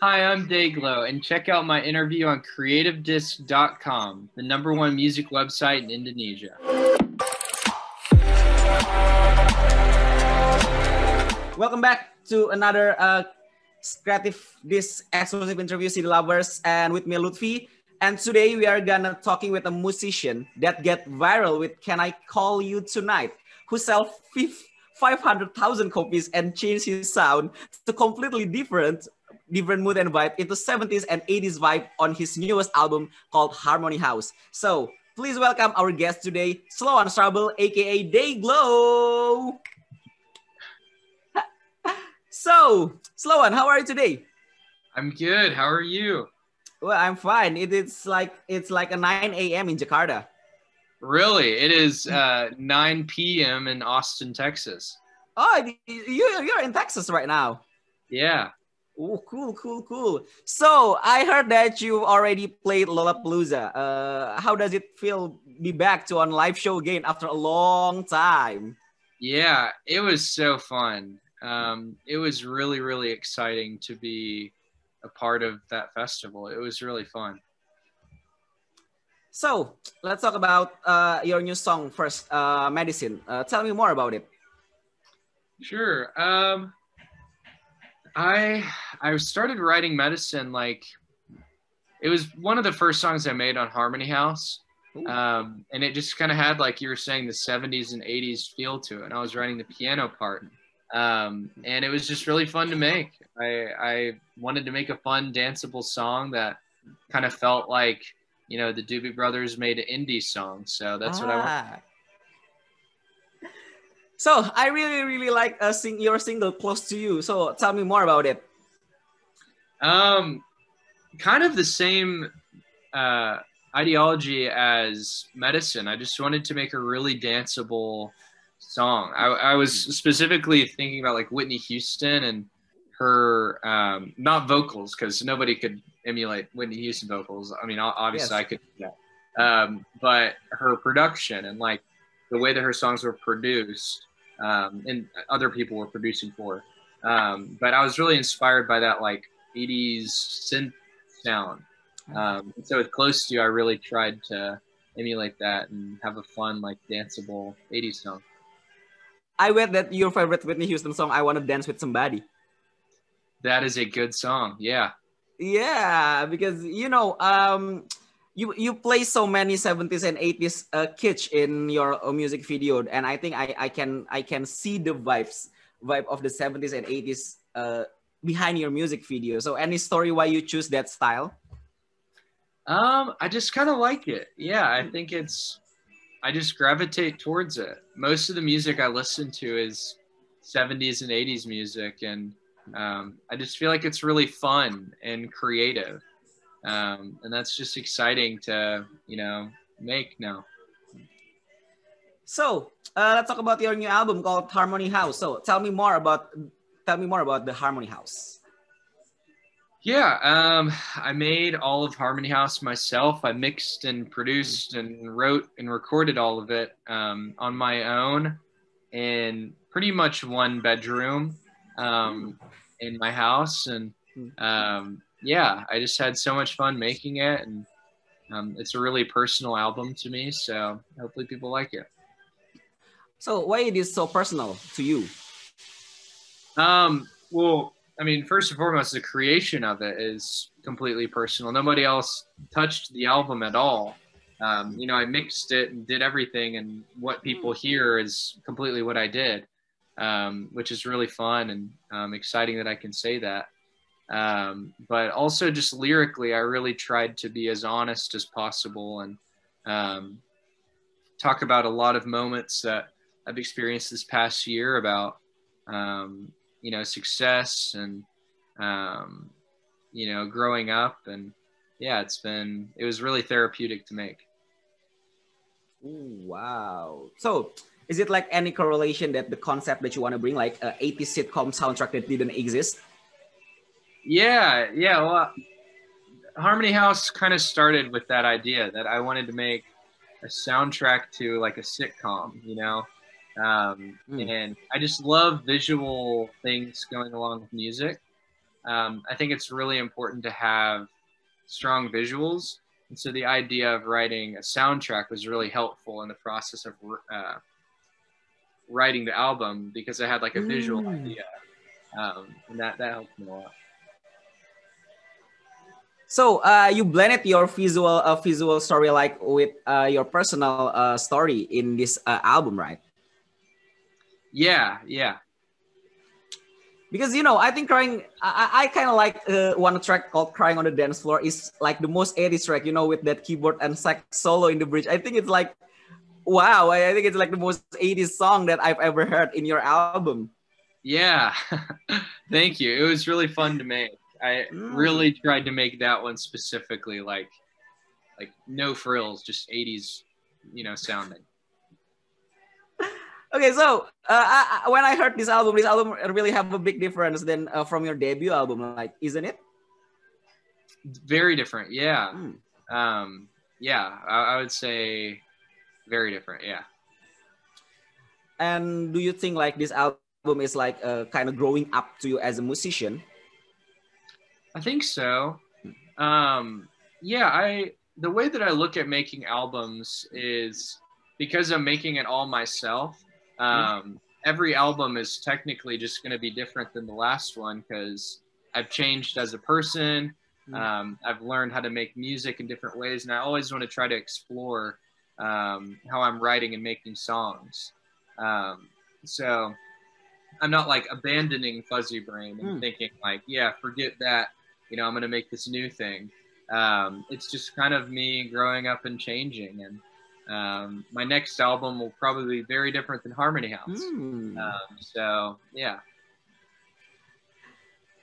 Hi, I'm Dayglow, and check out my interview on creativedisc.com, the #1 music website in Indonesia. Welcome back to another Creative Disc exclusive interview, City Lovers, and with me, Lutfi. And today we are gonna talking with a musician that get viral with "Can I Call You Tonight," who sell 500,000 copies and change his sound to completely different mood and vibe into 70s and 80s vibe on his newest album called Harmony House. So please welcome our guest today, Slow and Trouble, aka Dayglow. So, Sloan, how are you today? I'm good. How are you? Well, I'm fine. It's like a 9 a.m. in Jakarta. Really? It is 9 p.m. in Austin, Texas. Oh, you're in Texas right now. Yeah. Oh, cool. So I heard that you already played Lollapalooza. How does it feel be back to on live show again after a long time? Yeah, it was so fun. It was really, really exciting to be a part of that festival. It was really fun. So let's talk about your new song first, Medicine. Tell me more about it. Sure. I started writing Medicine like it was one of the first songs I made on Harmony House. And it just kind of had, like you were saying, the 70s and 80s feel to it. And I was writing the piano part. And it was just really fun to make. I wanted to make a fun, danceable song that kind of felt like, you know, the Doobie Brothers made an indie song. So that's what I wanted. So I really like your single "Close to You." So tell me more about it. Kind of the same ideology as Medicine. I just wanted to make a really danceable song. I was specifically thinking about like Whitney Houston and her not vocals, because nobody could emulate Whitney Houston vocals. I mean, obviously yes. I could do that. But her production and like the way that her songs were produced, and other people were producing for. But I was really inspired by that like 80s synth sound. So with Close to You, I really tried to emulate that and have a fun, like danceable 80s song. I bet that your favorite Whitney Houston song, "I Want to Dance with Somebody." That is a good song. Yeah. Yeah, because you play so many 70s and 80s kitsch in your music video, and I think I can see the vibe of the 70s and 80s behind your music video. So any story why you choose that style? I just kind of like it. Yeah, I think I just gravitate towards it. Most of the music I listen to is 70s and 80s music, and I just feel like it's really fun and creative. And that's just exciting to, make now. So let's talk about your new album called Harmony House. So tell me more about the Harmony House. Yeah, I made all of Harmony House myself. I mixed and produced and wrote and recorded all of it on my own in pretty much one bedroom in my house. And yeah, I just had so much fun making it. And it's a really personal album to me. So hopefully people like it. So why it is so personal to you? Well, I mean, first and foremost, the creation of it is completely personal. Nobody else touched the album at all. I mixed it and did everything, and what people hear is completely what I did, which is really fun and exciting that I can say that. But also just lyrically, I really tried to be as honest as possible and talk about a lot of moments that I've experienced this past year about success and, growing up. And yeah, it was really therapeutic to make. Ooh, wow. So is it like any correlation that the concept that you want to bring, like a 80s sitcom soundtrack that didn't exist? Yeah. Well, Harmony House kind of started with that idea that I wanted to make a soundtrack to like a sitcom, and I just love visual things going along with music. I think it's really important to have strong visuals. And so the idea of writing a soundtrack was really helpful in the process of writing the album because I had like a visual idea, and that helped me a lot. So you blended your visual story like with your personal story in this album, right? Yeah. Because I think crying. I kind of like one track called "Crying on the Dance Floor" is like the most 80s track, with that keyboard and sax solo in the bridge. I think it's like, wow! I think it's like the most 80s song that I've ever heard in your album. Yeah, thank you. It was really fun to make. I really tried to make that one specifically like no frills, just 80s, sounding. Okay, so when I heard this album really have a big difference than from your debut album, like, isn't it? Very different, yeah. Yeah, I would say very different, yeah. And do you think like this album is like kind of growing up to you as a musician? I think so. Yeah, the way that I look at making albums is because I'm making it all myself. Every album is technically just going to be different than the last one because I've changed as a person. I've learned how to make music in different ways, and I always want to try to explore how I'm writing and making songs. So I'm not like abandoning Fuzzy Brain and thinking like, yeah, forget that. I'm going to make this new thing. It's just kind of me growing up and changing. And my next album will probably be very different than Harmony House. So, yeah.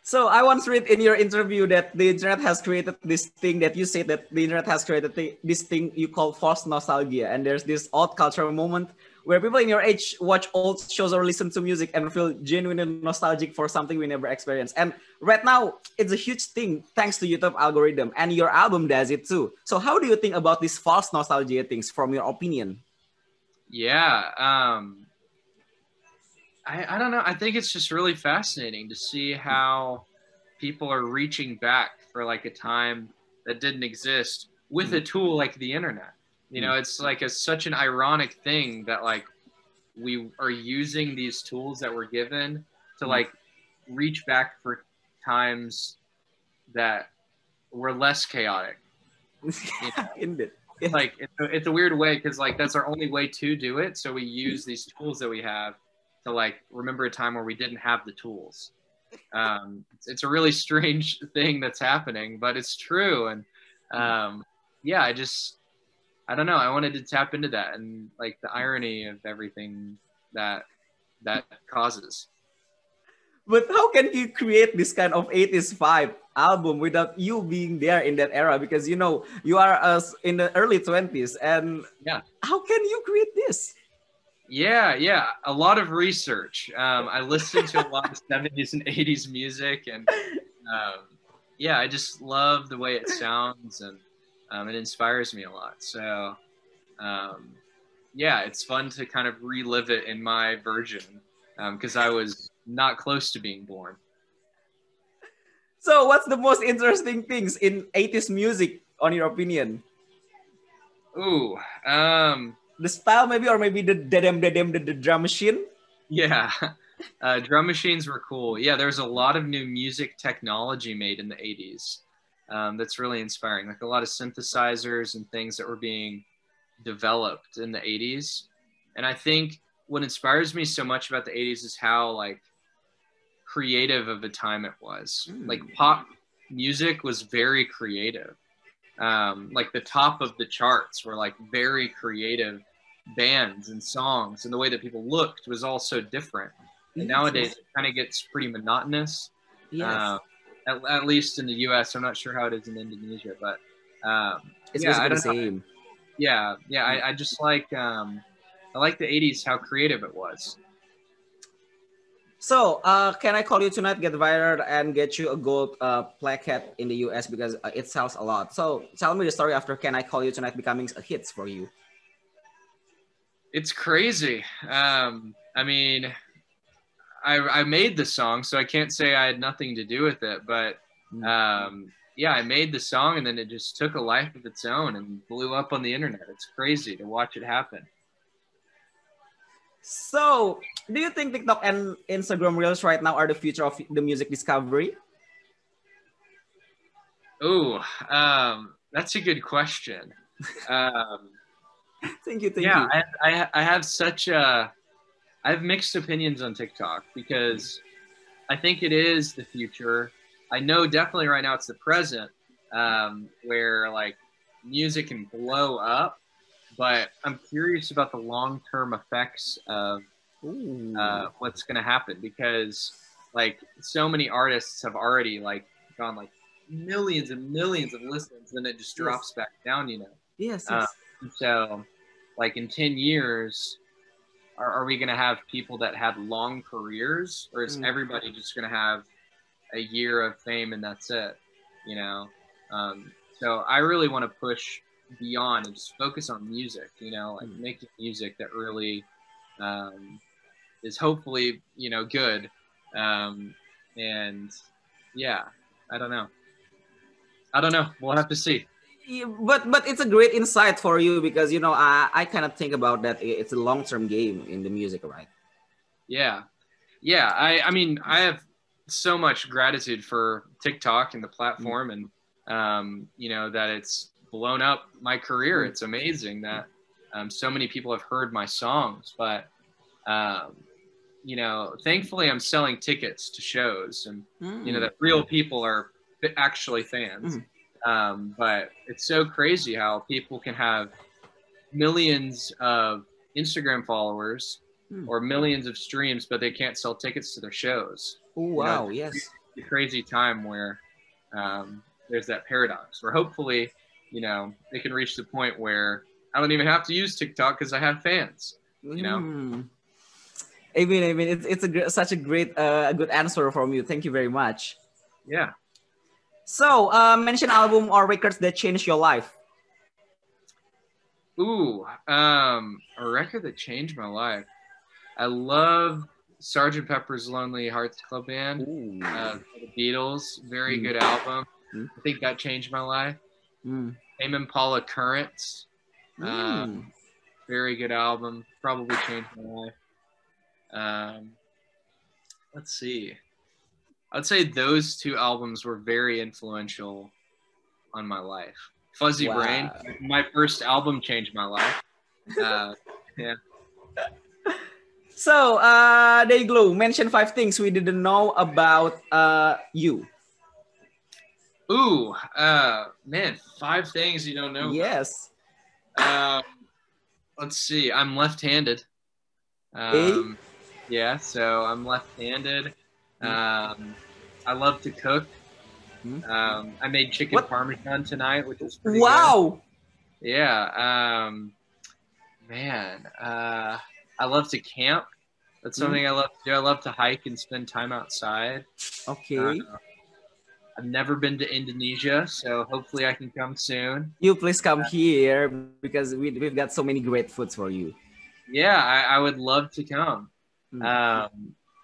So I once read in your interview that the internet has created this thing that you said that the internet has created this thing you call false nostalgia. And there's this odd cultural moment where people in your age watch old shows or listen to music and feel genuinely nostalgic for something we never experienced. And right now, it's a huge thing thanks to YouTube algorithm, and your album does it too. So how do you think about these false nostalgia things from your opinion? Yeah, I don't know. I think it's just really fascinating to see how people are reaching back for like a time that didn't exist with a tool like the internet. It's like such an ironic thing that like we are using these tools that we're given to like reach back for times that were less chaotic. Indeed. Like it's a weird way because like that's our only way to do it. So we use these tools that we have to like remember a time where we didn't have the tools. It's a really strange thing that's happening, but it's true. And yeah, I don't know. I wanted to tap into that and like the irony of everything that causes. But how can you create this kind of 80s vibe album without you being there in that era? Because you are in the early 20s, and yeah, how can you create this? Yeah, a lot of research. I listened to a lot of 70s and 80s music, and yeah, I just love the way it sounds, and it inspires me a lot. So yeah, it's fun to kind of relive it in my version because I was not close to being born. So what's the most interesting things in 80s music, on your opinion? Ooh, the style maybe, or maybe the drum machine? Yeah, drum machines were cool. Yeah, there's a lot of new music technology made in the 80s. That's really inspiring. Like a lot of synthesizers and things that were being developed in the 80s. And I think what inspires me so much about the 80s is how like creative of a time it was. Like pop music was very creative. Like the top of the charts were like very creative bands and songs, and the way that people looked was also different. And nowadays it kind of gets pretty monotonous. Yes. At least in the US. I'm not sure how it is in Indonesia, but it's basically the same. I just like I like the 80s, how creative it was. So, can I call you tonight, get viral, and get you a gold plaquette in the US because it sells a lot? So, tell me the story after Can I Call You Tonight becoming a hit for you. It's crazy. I mean, I made the song, so I can't say I had nothing to do with it. But yeah, I made the song, and then it just took a life of its own and blew up on the internet. It's crazy to watch it happen. So, do you think TikTok and Instagram Reels right now are the future of the music discovery? Oh, that's a good question. Thank you. Yeah, I have I have mixed opinions on TikTok because I think it is the future. I know definitely right now it's the present, where like music can blow up, but I'm curious about the long-term effects of what's going to happen, because like so many artists have already like gone like millions and millions of listens, and it just drops back down, you know. Yes. So like in 10 years, are we going to have people that had long careers, or is everybody just going to have a year of fame and that's it, you know? So I really want to push beyond and just focus on music, you know, like making music that really is hopefully, you know, good. And yeah, I don't know. We'll have to see. Yeah, but it's a great insight for you, because you know I kind of think about that it's a long-term game in the music, right? Yeah. I mean, I have so much gratitude for TikTok and the platform, and you know, that it's blown up my career. It's amazing that so many people have heard my songs, but you know, thankfully I'm selling tickets to shows, and you know that real people are actually fans. But it's so crazy how people can have millions of Instagram followers or millions of streams, but they can't sell tickets to their shows. Oh, wow, yes. It's a crazy time where there's that paradox where hopefully, you know, they can reach the point where I don't even have to use TikTok because I have fans, you know? I mean, it's such a great, good answer from you. Thank you very much. Yeah. So, mention album or records that changed your life. Ooh, a record that changed my life. I love Sgt. Pepper's Lonely Hearts Club Band. The Beatles, very good album. I think that changed my life. Tame Impala Currents, very good album. Probably changed my life. Let's see. I'd say those two albums were very influential on my life. Fuzzy Brain, my first album, changed my life. Yeah. So, Dayglow, mention 5 things we didn't know about you. Ooh, man, 5 things you don't know. Yes. Let's see. I'm left-handed. Yeah, so I'm left-handed. I love to cook. I made chicken parmesan tonight, which is pretty good. Yeah. Man, I love to camp. That's something I love to do. I love to hike and spend time outside. Okay. I've never been to Indonesia, so hopefully I can come soon. You please come here, because we've got so many great foods for you. Yeah, I would love to come.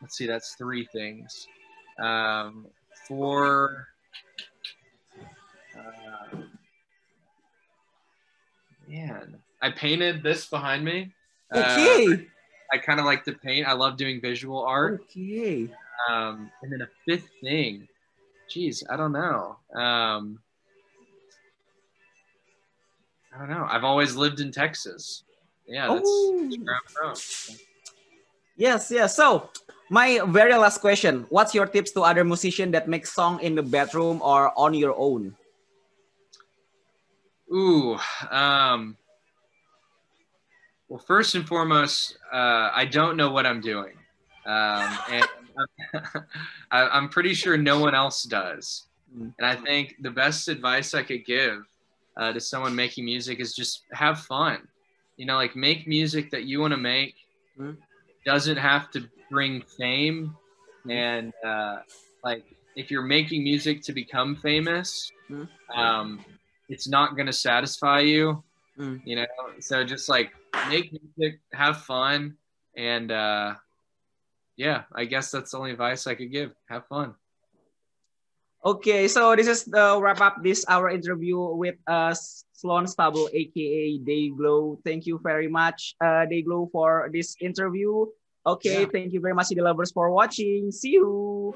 Let's see, that's 3 things. 4, man, I painted this behind me. Okay. I kind of like to paint. I love doing visual art. Okay. And then a 5th thing. Geez, I don't know. I don't know. I've always lived in Texas. Yeah, that's where I'm from. Yes. So, my very last question. What's your tips to other musicians that make song in the bedroom or on your own? Ooh. Well, first and foremost, I don't know what I'm doing. And I'm pretty sure no one else does. And I think the best advice I could give to someone making music is just have fun. You know, like make music that you want to make. Doesn't have to bring fame. And like if you're making music to become famous, it's not going to satisfy you. You know, so just like make music, have fun, and yeah, I guess that's the only advice I could give. Have fun. Okay, so this is the wrap up this our interview with Sloan Stable, aka Dayglow. Thank you very much, Dayglow, for this interview. Okay, Yeah. thank you very much, CD lovers, for watching. See you.